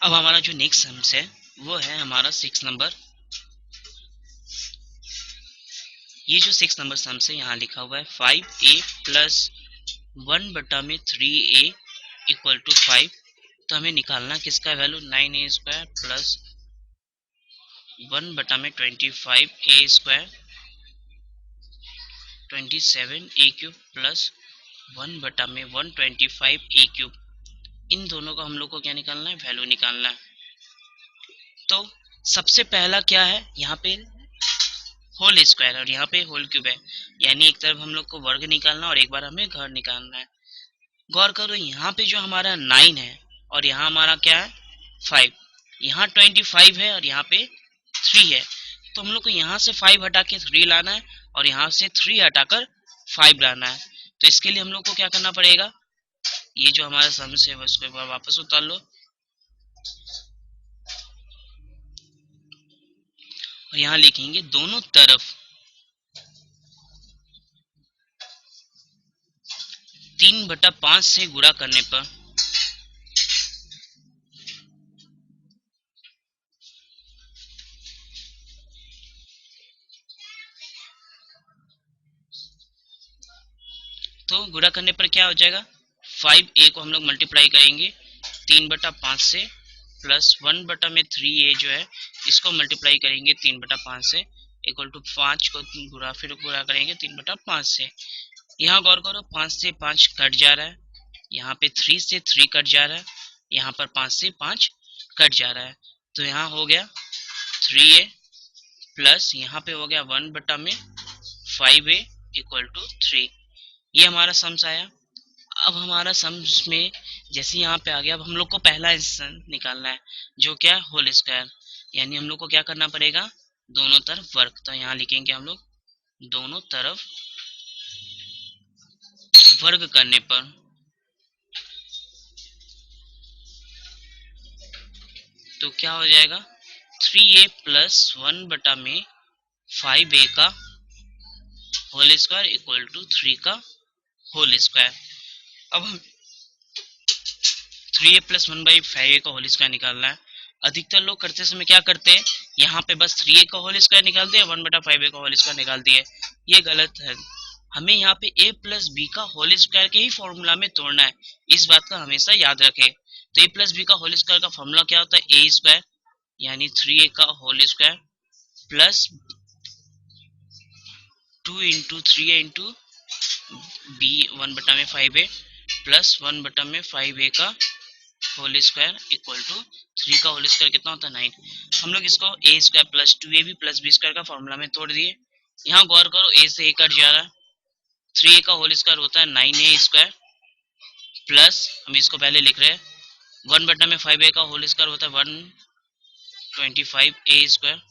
अब हमारा जो नेक्स्ट सम्स है वो है हमारा 6 नंबर। ये जो 6 नंबर सम्स है यहाँ लिखा हुआ है 5a plus 1/3a equal to 5। तो हमें निकालना किसका value 9a² plus 1/25a² 27a³ plus 1/125a³। इन दोनों का हम लोग को क्या निकालना है, वैल्यू निकालना है। तो सबसे पहला क्या है, यहाँ पे होल स्क्वायर और यहाँ पे होल क्यूब है, यानी एक तरफ हम लोग को वर्ग निकालना और एक बार हमें घर निकालना है। गौर करो यहाँ पे जो हमारा 9 है और यहाँ हमारा क्या है 5, यहाँ 25 है और यहाँ पे 3 है। तो हम लोग को यहाँ से 5 हटा के 3 लाना है और यहाँ से 3 हटाकर 5 लाना है। तो इसके लिए हम लोग को क्या करना पड़ेगा, ये जो हमारा सम्स है उसको एक बार वापस उतार लो और यहाँ लिखेंगे दोनों तरफ 3/5 से गुणा करने पर तो गुणा करने पर क्या हो जाएगा, 5a को हम लोग मल्टीप्लाई करेंगे 3/5 से प्लस 1/3a जो है इसको मल्टीप्लाई करेंगे 3/5 से इक्वल टू 5 को फिर गुणा करेंगे 3/5 से। यहाँ गौर करो 5 से 5 कट जा रहा है, यहाँ पे 3 से 3 कट जा रहा है, यहाँ पर 5 से 5 कट जा रहा है। तो यहाँ हो गया 3a प्लस यहाँ पे हो गया 1/5a इक्वल टू 3। ये हमारा सम्स आया। अब हमारा सम्स में जैसे यहाँ पे आ गया, अब हम लोग को पहला आंसर निकालना है जो क्या है होल स्क्वायर, यानी हम लोग को क्या करना पड़ेगा, दोनों तरफ वर्ग। तो यहाँ लिखेंगे हम लोग दोनों तरफ वर्ग करने पर तो क्या हो जाएगा 3a प्लस 1/5a का होल स्क्वायर इक्वल टू 3 का होल स्क्वायर। अब हम 3a प्लस 1/5a का होल स्क्वायर निकालना है। अधिकतर लोग करते समय क्या करते हैं, यहाँ पे बस 3a का होल स्क्वायर निकालते हैं, 1/5a का होल स्क्वायर निकाल दिए। ये गलत है, हमें यहाँ पे a प्लस बी का होल स्क्वायर के ही फॉर्मूला में तोड़ना है। इस बात का हमेशा याद रखें। तो a प्लस बी का होल स्क्वायर का फॉर्मूला क्या होता है, a स्क्वायर यानी 3a का whole square plus 2 into 3a into B 1/5a plus 1/5a का होल स्क्वायर इक्वल टू 3 का होल स्क्वायर कितना होता है 9। हम लोग इसको a square plus 2ab plus B square का फॉर्मूला में तोड़ दिए। यहाँ गौर करो a से a कट जा रहा है, 3a का होल स्क्वायर होता है 9a स्क्वायर प्लस हम इसको पहले लिख रहे हैं 1/5a का होल स्क्वायर होता है 125a स्क्वायर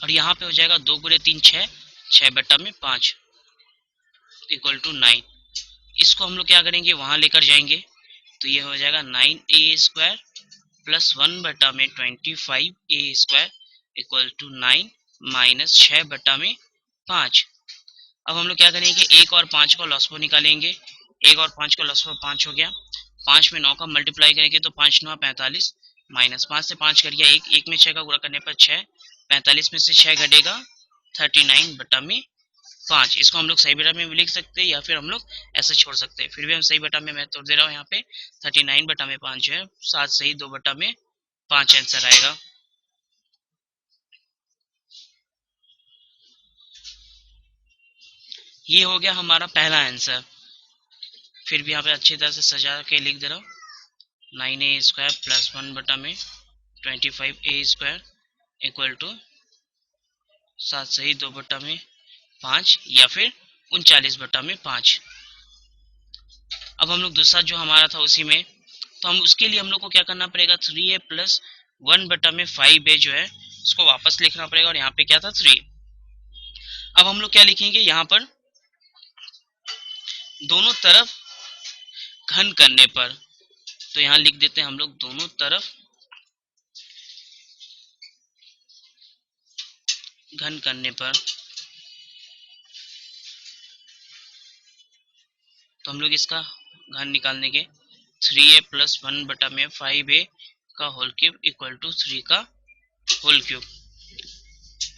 और यहाँ पे हो जाएगा 2 गुणे 3 6, 6/5 इक्वल टू 9। इसको हम लोग क्या करेंगे वहां लेकर जाएंगे, तो ये हो जाएगा 9a square plus 1/25a square equal to 9 minus 6/5। अब हम लोग क्या करेंगे, 1 और 5 को लॉसफो निकालेंगे, 1 और 5 को लॉसफो 5 हो गया, 5 में 9 का मल्टीप्लाई करेंगे तो 5 9 45 माइनस 5 से 5 कर गया 1, 1 में 6 का गुणा करने पर 6, 45 में से 6 घटेगा 39/5। इसको हम लोग सही बटा में भी लिख सकते हैं या फिर हम लोग ऐसे छोड़ सकते हैं, फिर भी हम सही बटा में मैं तोड़ दे रहा हूँ। यहाँ पे 39/5 जो है 7 सही 2/5 आंसर आएगा। ये हो गया हमारा पहला आंसर। फिर भी यहाँ पे अच्छी तरह से सजा के लिख दे रहा हूँ 9a square plus 1/25a square equal to 7 सही 2/5 या फिर 39/5। अब हम लोग दूसरा जो हमारा था उसी में, तो हम उसके लिए हम लोग को क्या करना पड़ेगा 3a प्लस 1/5a जो है उसको वापस लिखना पड़ेगा और यहाँ पे क्या था 3। अब हम लोग क्या लिखेंगे यहाँ पर दोनों तरफ घन करने पर, तो यहाँ लिख देते हैं हम लोग दोनों तरफ घन करने पर तो हम लोग इसका घन निकाल देंगे 3a प्लस 1/5a का होल क्यूब इक्वल टू 3 का होल क्यूब।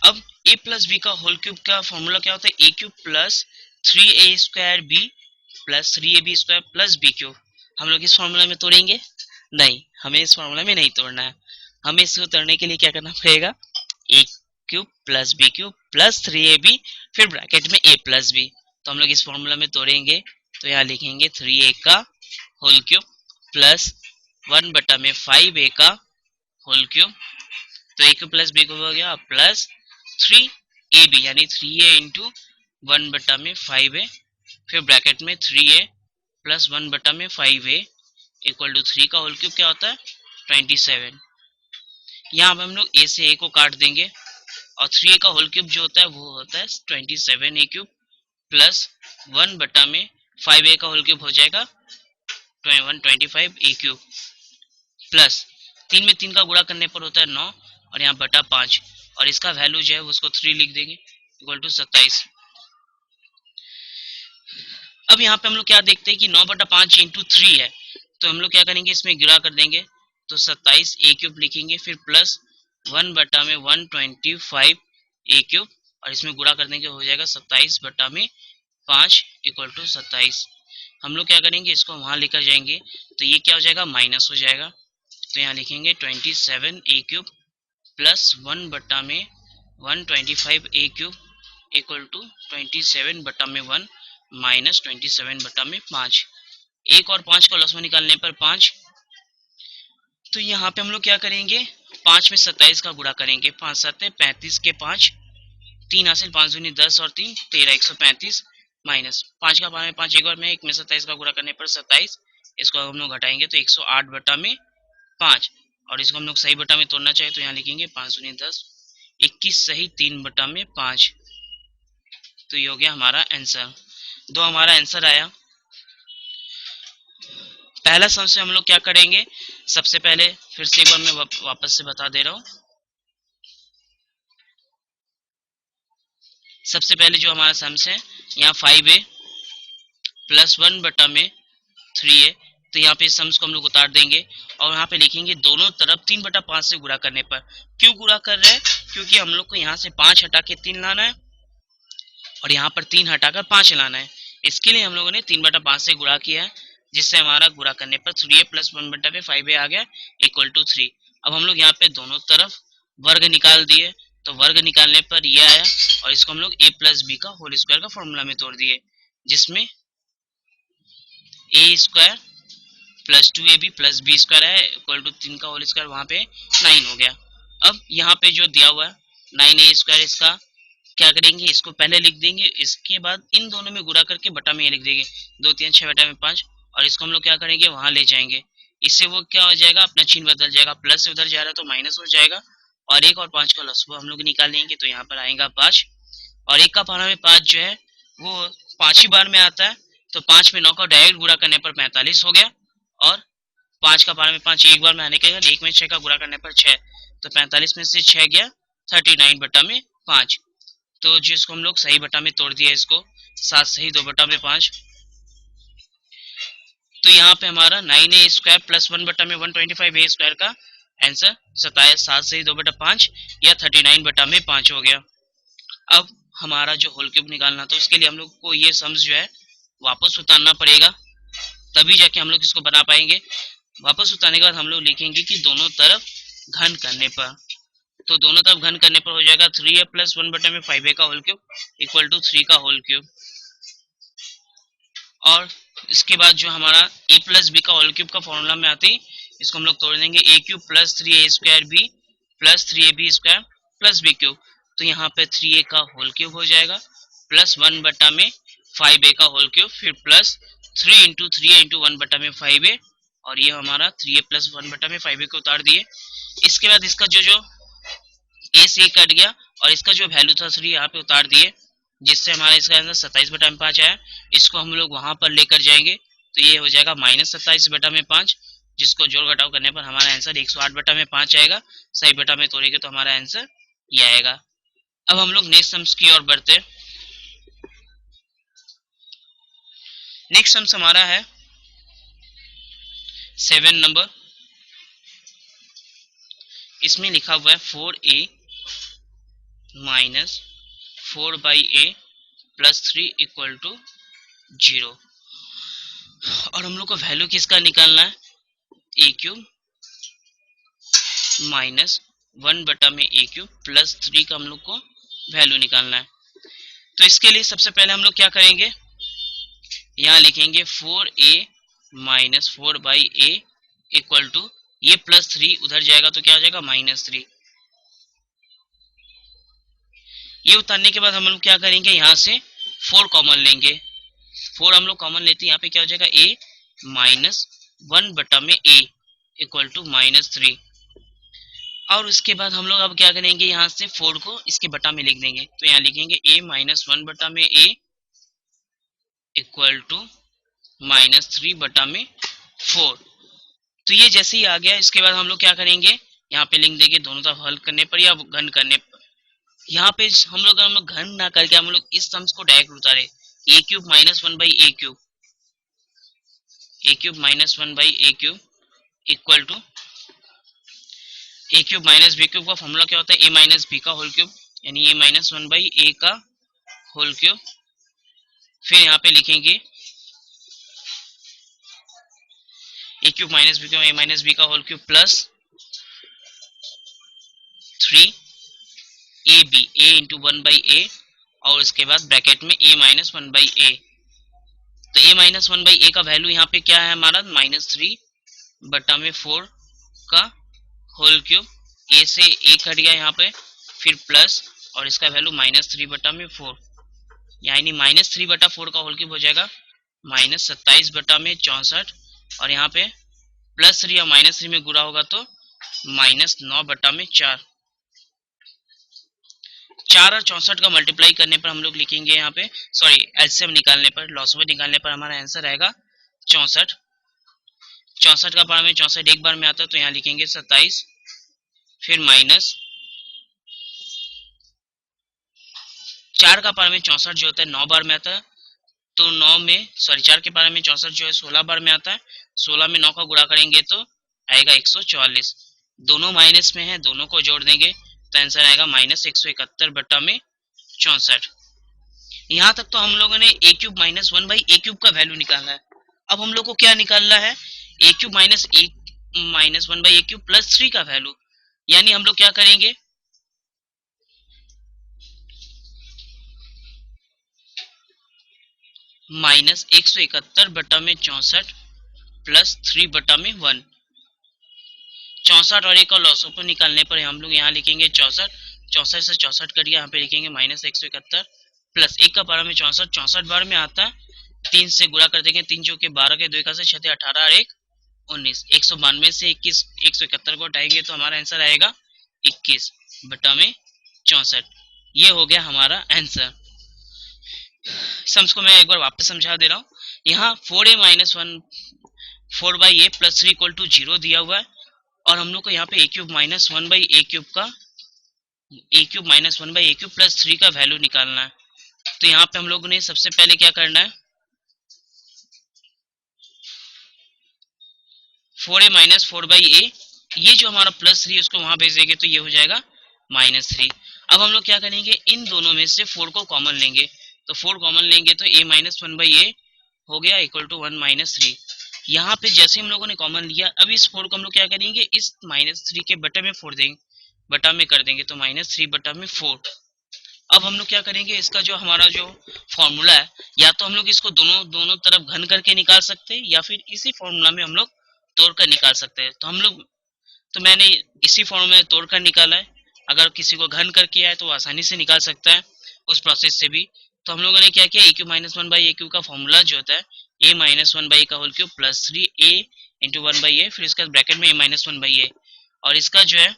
अब a प्लस बी का होल क्यूब का फॉर्मूला क्या होता है, a cube plus 3a² b plus 3ab² plus b cube. हम लोग इस फॉर्मूला में तोड़ेंगे नहीं, हमें इस फॉर्मूला में नहीं तोड़ना है। हमें इसको तोड़ने के लिए क्या करना पड़ेगा, a cube plus b cube plus 3ab फिर ब्रैकेट में a प्लस b। तो हम लोग इस फॉर्मूला में तोड़ेंगे तो यहाँ लिखेंगे 3a का होल क्यूब प्लस 1/5a का होल क्यूब। तो a cube plus b cube हो गया प्लस 3ab यानी 3a इंटू 1/5a फिर ब्रैकेट में 3a plus 1/5a equal to 3 का होल क्यूब क्या होता है 27। यहाँ पे हम लोग a से a को काट देंगे और 3a का होल क्यूब जो होता है वो होता है 27a क्यूब प्लस 1/5a का होल क्यूब हो जाएगा 125a क्यूब प्लस 3 में 3 का गुणा करने पर होता है 9 और यहाँ बटा 5 और इसका वैल्यू जो है उसको 3 लिख देंगे इक्वल टू 27। अब यहाँ पे हम लोग क्या देखते हैं कि 9/5 इंटू 3 है, तो हम लोग क्या करेंगे इसमें गिरा कर देंगे तो 27a क्यूब लिखेंगे फिर प्लस 1/125a क्यूब और इसमें गुणा कर देंगे हो जाएगा 27/5 इक्वल टू 27। हम लोग क्या करेंगे इसको वहां लेकर जाएंगे तो ये क्या हो जाएगा माइनस हो जाएगा। तो यहाँ लिखेंगे 27a cube plus 1/125a cube equal to 27/1 minus 27/5। 1 और 5 को लसवा निकालने पर 5। तो यहाँ पे हम लोग क्या करेंगे 5 में 27 का गुणा करेंगे, 5 7 35 के 5 3 हासिल 5 दूनी 10 और 3 13 135 माइनस 5 का 5 एक बार में 1 में 27 का गुणा करने पर 27। इसको हम लोग घटाएंगे तो 108/5 और इसको हम लोग सही बटा में तोड़ना चाहे तो यहाँ लिखेंगे 5 दूनी 10 21 सही 3/5। तो ये हो गया हमारा आंसर। दो हमारा आंसर आया। पहला सम से हम लोग क्या करेंगे, सबसे पहले फिर से एक बार मैं वापस से बता दे रहा हूँ। सबसे पहले जो हमारा सम्स है यहाँ 5a प्लस 1/3a, तो यहाँ पे सम्स को हम लोग उतार देंगे और यहाँ पे लिखेंगे दोनों तरफ 3/5 से गुणा करने पर। क्यों गुणा कर रहे हैं, क्योंकि हम लोग को यहाँ से 5 हटा के 3 लाना है और यहाँ पर 3 हटाकर 5 लाना है। इसके लिए हम लोगों ने 3/5 से गुणा किया है, जिससे हमारा गुणा करने पर 3a प्लस 1/5a आ गया इक्वल टू 3। अब हम लोग यहाँ पे दोनों तरफ वर्ग निकाल दिए, तो वर्ग निकालने पर ये आया और इसको हम लोग a प्लस बी का होल स्क्वायर का फॉर्मूला में तोड़ दिए, जिसमें a square plus 2ab plus B square है इक्वल टू 3 का होल स्क्वायर, वहां पे 9 हो गया। अब यहाँ पे जो दिया हुआ है 9a स्क्वायर, इसका क्या करेंगे इसको पहले लिख देंगे, इसके बाद इन दोनों में गुणा करके बटा में ये लिख देंगे 2 3 6 बटा में 5 और इसको हम लोग क्या करेंगे वहां ले जाएंगे। इससे वो क्या हो जाएगा अपना चिन्ह बदल जाएगा, प्लस से उधर जा रहा है तो माइनस हो जाएगा और 1 और 5 का लसवा हम लोग निकालेंगे तो यहाँ पर आएगा 5 और 1 का पारा में 5 जो है वो 5 ही बार में आता है, तो 5 में 9 का डायरेक्ट गुणा करने पर 45 हो गया और 5 का पारा में 5 एक बार में आने के बाद 1 में 6 का गुणा करने पर 6, तो 45 में से 6 गया 39/5। तो जिसको हम लोग सही बटा में तोड़ दिया इसको 7 सही 2/5। तो यहाँ पे हमारा 9a square plus 1/125a square का आंसर 7 सही 2/5 या 39/5 हो गया। अब हमारा जो होल क्यूब निकालना था उसके लिए हम लोग को ये सम्स जो है वापस उतारना पड़ेगा, तभी जाके हम लोग इसको बना पाएंगे। वापस उतारने के बाद हम लोग लिखेंगे कि दोनों तरफ घन करने पर, तो दोनों तरफ घन करने पर हो जाएगा 3a प्लस 1/5a का होल क्यूब इक्वल टू 3 का होल क्यूब। और इसके बाद जो हमारा a प्लस बी का होल क्यूब का फॉर्मूला में आते ही इसको हम लोग तोड़ देंगे a cube plus 3a square b plus 3ab square plus b cube. तो यहाँ पे 3a का होल क्यूब हो जाएगा प्लस 1/5a का होल क्यूब फिर plus 3 into 3a into 1/5a और ये हमारा 3a प्लस 1/5a को उतार दिए। इसके बाद इसका जो a से कट गया और इसका जो वैल्यू था 3 यहाँ पे उतार दिए, जिससे हमारा इसका आंसर 27/5 आया। इसको हम लोग वहां पर लेकर जाएंगे तो ये हो जाएगा -27/5, जिसको जोड़ घटाव करने पर हमारा आंसर 108/5 आएगा। सही बटा में तोड़ेंगे तो हमारा आंसर ये आएगा। अब हम लोग नेक्स्ट सम्स की ओर बढ़ते। नेक्स्ट सम्स हमारा है 7 नंबर। इसमें लिखा हुआ है 4a minus 4/a plus 3 equal to 0। और हम लोग को वैल्यू किसका निकालना है, ए क्यूब माइनस 1 में ए क्यूब प्लस 3 का हम लोग को वैल्यू निकालना है। तो इसके लिए सबसे पहले हम लोग क्या करेंगे, यहाँ लिखेंगे 4a minus 4/a equal to, ये प्लस 3 उधर जाएगा तो क्या हो जाएगा -3। ये उतारने के बाद हम लोग क्या करेंगे, यहाँ से 4 कॉमन लेंगे। 4 हम लोग कॉमन लेते हैं, यहाँ पे क्या हो जाएगा a माइनस 1 में a इक्वल टू -3। और उसके बाद हम लोग अब क्या करेंगे, यहाँ से 4 को इसके बटा में लिख देंगे। तो यहाँ लिखेंगे a माइनस 1 में a इक्वल टू -3 में 4। तो ये जैसे ही आ गया, इसके बाद हम लोग क्या करेंगे, यहाँ पे लिख देंगे दोनों तरफ हल करने पर या घन करने पर। यहाँ पे हम लोग घन ना करके हम लोग इस सम्स को डायरेक्ट उतारे, a cube minus 1/a cube, a cube minus 1/a cube equal to a cube minus B cube का फॉर्मूला क्या होता है, ए माइनस बी का होल क्यूब, यानी ए माइनस 1/a का होल क्यूब। फिर यहाँ पे लिखेंगे A cube minus B cube, A minus B का whole cube plus 3 A B, A into 1/a और उसके बाद ब्रैकेट में a माइनस 1/a। तो a माइनस 1/a का वैल्यू यहाँ पे क्या है हमारा, -3/4 का होल क्यूब। a से a कट गया यहाँ पे, फिर प्लस और इसका वैल्यू -3/4, यानी -3/4 का होल क्यूब हो जाएगा -27/64। और यहाँ पे +3 और -3 में गुणा होगा तो -9/4। 4 और 64 का मल्टीप्लाई करने पर हम लोग लिखेंगे यहाँ पे, सॉरी एलसीएम निकालने पर, लॉसओवर निकालने पर हमारा आंसर आएगा 64। 64 का पावर में 64 एक बार में आता है तो यहाँ लिखेंगे 27, फिर माइनस 4 का पावर में 64 जो होता है 9 बार में आता है, तो 9 में सॉरी 4 के पावर में 64 जो है 16 बार में आता है। 16 में 9 का गुणा करेंगे तो आएगा 144। दोनों माइनस में है, दोनों को जोड़ देंगे तो आंसर आएगा -171/64। यहाँ तक तो हम लोगों ने a cube minus 1/a cube का वैल्यू निकालना है। अब हम लोग को क्या निकालना है, a cube minus 1/a cube plus 3 का वैल्यू। यानी हम लोग क्या करेंगे, -171/64 प्लस 3/1। 64 और एक और लॉसों को निकालने पर हम लोग यहाँ लिखेंगे 64, 64 से 64 कट गया, यहाँ पे लिखेंगे -171 प्लस 1 का पावर में 64, 64 बार में आता है, 3 से गुणा कर देंगे, 3 जो के 12 के 2 का से 6 18 और 1 19, 192 से 21 171 को हटाएंगे तो हमारा आंसर आएगा 21/64। ये हो गया हमारा आंसर। सम्स को मैं एक बार वापस समझा दे रहा हूँ। यहाँ 4a minus 1 4/a plus 3 equal to 0 दिया हुआ है, और हम लोग को यहाँ पे a cube minus 1/a cube का a cube minus 1/a cube plus 3 का वैल्यू निकालना है। तो यहाँ पे हम लोगों ने सबसे पहले क्या करना है, 4a माइनस 4/a, ये जो हमारा +3 उसको वहां भेज देंगे तो ये हो जाएगा -3। अब हम लोग क्या करेंगे, इन दोनों में से 4 को कॉमन लेंगे, तो 4 कॉमन लेंगे तो a माइनस 1/a हो गया इक्वल टू 1 -3। यहाँ पे जैसे हम लोगों ने कॉमन लिया, अब इस 4 को हम लोग क्या करेंगे, इस -3 के बटे में फोड़ देंगे, बटा में कर देंगे तो -3/4। अब हम लोग क्या करेंगे, इसका जो हमारा जो फॉर्मूला है, या तो हम लोग इसको दोनों तरफ घन करके निकाल सकते हैं, या फिर इसी फॉर्मूला में हम लोग तोड़ कर निकाल सकते हैं। तो मैंने इसी फॉर्म में तोड़ कर निकाला है। अगर किसी को घन करके आए तो वो आसानी से निकाल सकता है उस प्रोसेस से भी। तो हम लोगों ने क्या किया, ए क्यूब माइनस 1/a क्यूब का फॉर्मूला जो होता है a माइनस 1/a का whole cube plus 3a into 1/a, फिर इसका ब्रैकेट में a माइनस 1/a, और इसका जो है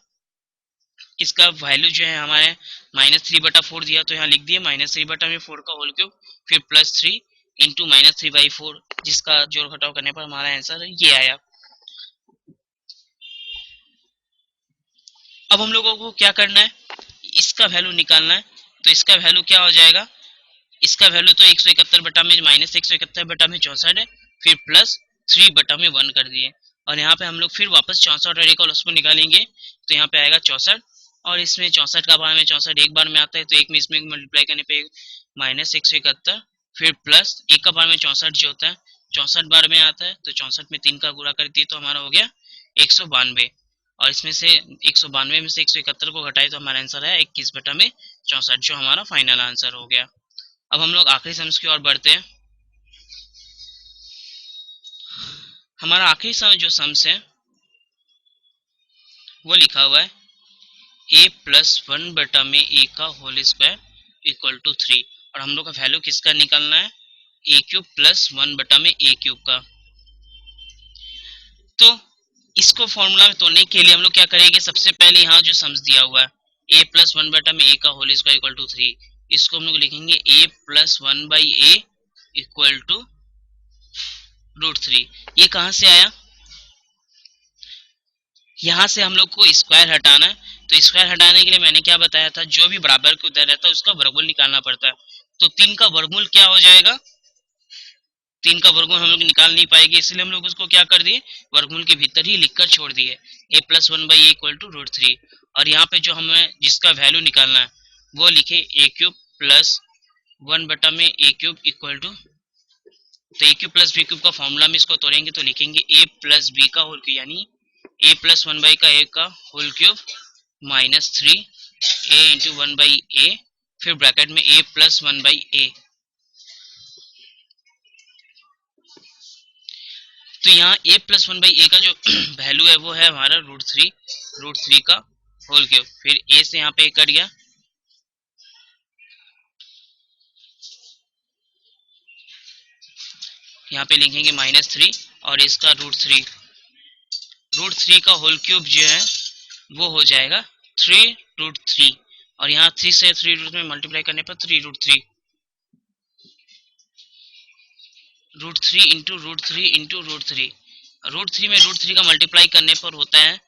इसका वैल्यू जो है हमारे -3/4 दिया, तो यहाँ लिख दिए -3/4 का होल क्यूब, फिर प्लस 3 इंटू -3/4, जिसका जोड़ घटाव करने पर हमारा आंसर ये आया। अब हम लोगों को क्या करना है, इसका वैल्यू निकालना है। तो इसका वैल्यू क्या हो जाएगा, इसका वैल्यू तो 171 बटा में माइनस 171 बटा में 64 है, फिर प्लस 3 बटा में 1 कर दिए, और यहाँ पे हम लोग फिर वापस 64 और एक और उसको निकालेंगे तो यहाँ पे आएगा 64, और इसमें 64 का बार में 64 एक बार में आता है तो एक में इसमें मल्टीप्लाई करने पे माइनस 171, फिर प्लस एक का बार में 64 जो होता है 64 बार में आता है तो 64 में 3 का गुणा कर दिए तो हमारा हो गया 192, और इसमें से 192 में से 171 को घटाए तो हमारा आंसर है 21 बटा में 64, जो हमारा फाइनल आंसर हो गया। अब हम लोग आखिरी सम्स की ओर बढ़ते हैं। हमारा आखिरी सम जो सम्स है वो लिखा हुआ है a प्लस 1 बटा में a का होल स्क्वायर इक्वल टू 3, और हम लोग का वैल्यू किसका निकालना है, a क्यूब प्लस 1 बटा में a क्यूब का। तो इसको फॉर्मूला में तोड़ने के लिए हम लोग क्या करेंगे, सबसे पहले यहाँ जो सम्स दिया हुआ है a प्लस 1 बटा में a का होल स्क्वायर इक्वल टू 3, इसको हम लोग लिखेंगे a plus 1 by a equal to √3। ये कहाँ से आया, यहाँ से हम लोग को स्क्वायर हटाना है, तो स्क्वायर हटाने के लिए मैंने क्या बताया था, जो भी बराबर के उधर रहता है उसका वर्गमूल निकालना पड़ता है। तो 3 का वर्गमूल क्या हो जाएगा, 3 का वर्गमूल हम लोग निकाल नहीं पाएंगे, इसलिए हम लोग उसको क्या कर दिए, वर्गमूल के भीतर ही लिखकर छोड़ दिए, a plus 1 by A equal to √3, और यहाँ पे जो हमें जिसका वैल्यू निकालना है वो लिखे a क्यूब प्लस 1 बटा में a क्यूब इक्वल टू, तो a cube plus b cube का फॉर्मूला में इसको तोड़ेंगे तो लिखेंगे a प्लस b का होल क्यूब, यानी a प्लस 1 बाई का a का whole cube minus 3 a into 1 by a, फिर ब्रैकेट में a प्लस 1 बाई a। तो यहाँ a प्लस 1 बाई a का जो वैल्यू है वो है हमारा √3 का होल क्यूब, फिर a से यहाँ पे a कट गया, यहाँ पे लिखेंगे -3 और इसका √3 का होल क्यूब जो है वो हो जाएगा 3√3, और यहाँ 3 से 3 में मल्टीप्लाई करने पर 3√3 √3 इंटू √3 इंटू √3, √3 में √3 का मल्टीप्लाई करने पर होता है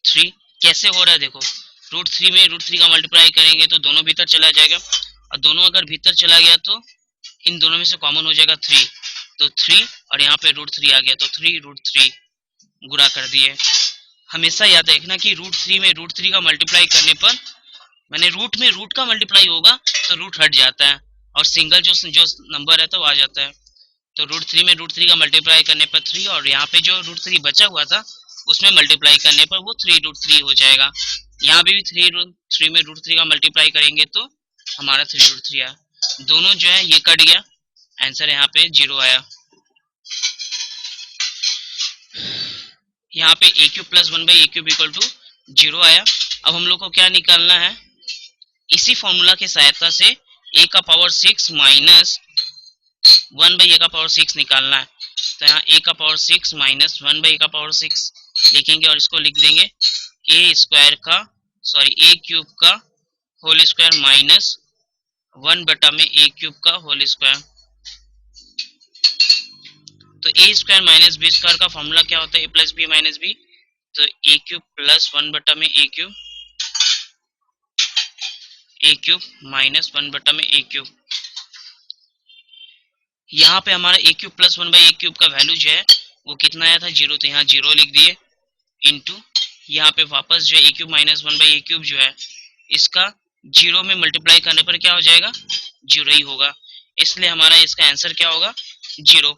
3। कैसे हो रहा है देखो, √3 में √3 का मल्टीप्लाई करेंगे तो दोनों भीतर चला जाएगा, और दोनों अगर भीतर चला गया तो इन दोनों में से कॉमन हो जाएगा 3, तो 3 और यहाँ पे √3 आ गया तो 3√3 गुणा कर दिए। हमेशा याद रखना कि √3 में √3 का मल्टीप्लाई करने पर मैंने रूट में रूट का मल्टीप्लाई होगा तो रूट हट जाता है और सिंगल जो नंबर है तो आ जाता है। तो √3 में √3 का मल्टीप्लाई करने पर 3, और यहाँ पे जो √3 बचा हुआ था उसमें मल्टीप्लाई करने पर वो 3√3 हो जाएगा। यहाँ पे भी 3 में √3 का मल्टीप्लाई करेंगे तो हमारा 3√3 आया, दोनों जो है ये कट गया, आंसर यहाँ पे 0 आया। यहाँ पे a cube plus 1 by a cube equal to 0 आया। अब हम लोग को क्या निकालना है, इसी फॉर्मूला की सहायता से a का पावर 6 माइनस 1 बाई a का पावर 6 निकालना है। तो यहाँ a का पावर 6 माइनस 1 बाई a का पावर 6 लिखेंगे और इसको लिख देंगे a क्यूब का होल स्क्वायर माइनस 1 बटा में a क्यूब का होल स्क्वायर। तो a square minus B square का फॉर्मूला क्या होता है, a plus B minus B, तो a क्यूब प्लस 1 बटा में a क्यूब माइनस 1 बटा में a क्यूब। यहाँ पे हमारा a cube plus 1 by a cube का वैल्यू जो है वो कितना आया था, 0, तो यहाँ 0 लिख दिए, इंटू यहाँ पे वापस जो है a cube minus 1 by a cube जो है इसका 0 में मल्टीप्लाई करने पर क्या हो जाएगा, 0 ही होगा, इसलिए हमारा इसका आंसर क्या होगा 0।